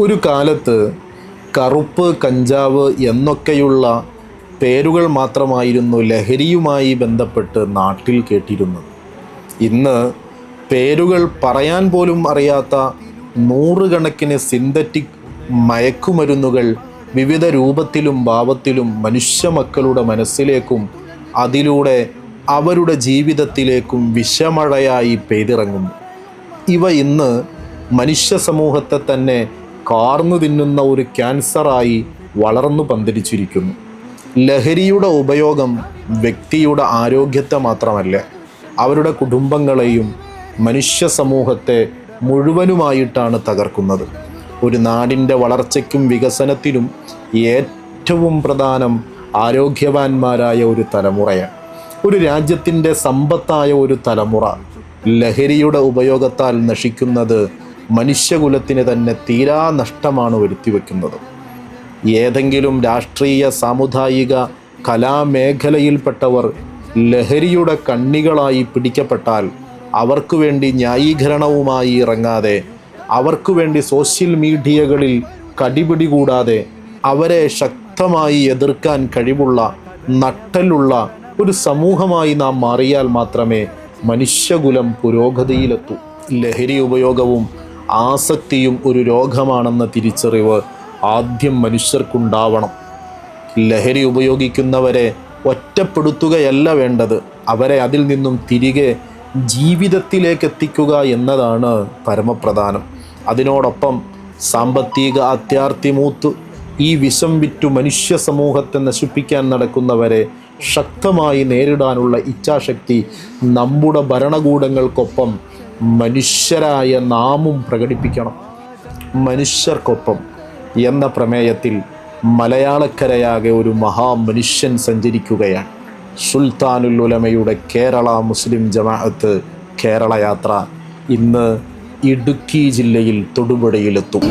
ഒരു കാലത്ത് കറുപ്പ്, കഞ്ചാവ് എന്നൊക്കെയുള്ള പേരുകൾ മാത്രമായിരുന്നു ലഹരിയുമായി ബന്ധപ്പെട്ട് നാട്ടിൽ കേട്ടിരുന്നത്. ഇന്ന് പേരുകൾ പറയാൻ പോലും അറിയാത്ത നൂറുകണക്കിന് സിന്തറ്റിക് മയക്കുമരുന്നുകൾ വിവിധ രൂപത്തിലും ഭാവത്തിലും മനുഷ്യ മക്കളുടെ മനസ്സിലേക്കും അതിലൂടെ അവരുടെ ജീവിതത്തിലേക്കും വിഷമഴയായി പെയ്തിറങ്ങുന്നു. ഇവ ഇന്ന് മനുഷ്യ സമൂഹത്തെ തന്നെ കാർന്നു തിന്നുന്ന ഒരു ക്യാൻസറായി വളർന്നു പന്തലിച്ചിരിക്കുന്നു. ലഹരിയുടെ ഉപയോഗം വ്യക്തിയുടെ ആരോഗ്യത്തെ മാത്രമല്ല, അവരുടെ കുടുംബങ്ങളെയും മനുഷ്യ സമൂഹത്തെ മുഴുവനുമായിട്ടാണ് തകർക്കുന്നത്. ഒരു നാടിൻ്റെ വളർച്ചയ്ക്കും വികസനത്തിനും ഏറ്റവും പ്രധാനം ആരോഗ്യവാന്മാരായ ഒരു തലമുറയാണ്. ഒരു രാജ്യത്തിൻ്റെ സമ്പത്തായ ഒരു തലമുറ ലഹരിയുടെ ഉപയോഗത്താൽ നശിക്കുന്നത് മനുഷ്യകുലത്തിന് തന്നെ തീരാ നഷ്ടമാണ് വരുത്തിവെക്കുന്നത്. ഏതെങ്കിലും രാഷ്ട്രീയ, സാമുദായിക, കലാമേഖലയിൽപ്പെട്ടവർ ലഹരിയുടെ കണ്ണികളായി പിടിക്കപ്പെട്ടാൽ അവർക്ക് വേണ്ടി ന്യായീകരണവുമായി ഇറങ്ങാതെ, അവർക്ക് വേണ്ടി സോഷ്യൽ മീഡിയകളിൽ കടിപിടി കൂടാതെ അവരെ ശക്തമായി എതിർക്കാൻ കഴിവുള്ള, നട്ടലുള്ള ഒരു സമൂഹമായി നാം മാറിയാൽ മാത്രമേ മനുഷ്യകുലം പുരോഗതിയിലെത്തൂ. ലഹരി ഉപയോഗവും ആസക്തിയും ഒരു രോഗമാണെന്ന തിരിച്ചറിവ് ആദ്യം മനുഷ്യർക്കുണ്ടാവണം. ലഹരി ഉപയോഗിക്കുന്നവരെ ഒറ്റപ്പെടുത്തുകയല്ല വേണ്ടത്, അവരെ അതിൽ നിന്നും തിരികെ ജീവിതത്തിലേക്ക് എത്തിക്കുക എന്നതാണ് പരമപ്രധാനം. അതിനോടൊപ്പം സാമ്പത്തിക അത്യാർത്തിമൂത്ത് ഈ വിഷം വിറ്റു മനുഷ്യ സമൂഹത്തെ നശിപ്പിക്കാൻ നടക്കുന്നവരെ ശക്തമായി നേരിടാനുള്ള ഇച്ഛാശക്തി നമ്മുടെ ഭരണകൂടങ്ങൾക്കൊപ്പം മനുഷ്യരായ നാമും പ്രകടിപ്പിക്കണം. മനുഷ്യർക്കൊപ്പം എന്ന പ്രമേയത്തിൽ മലയാളക്കരയാകെ ഒരു മഹാമനുഷ്യൻ സഞ്ചരിക്കുകയാണ്. സുൽത്താനുൽ ഉലമയുടെ കേരള മുസ്ലിം ജമാഅത്ത് കേരള യാത്ര ഇന്ന് ഇടുക്കി ജില്ലയിൽ തൊടുപുഴയിലെത്തും.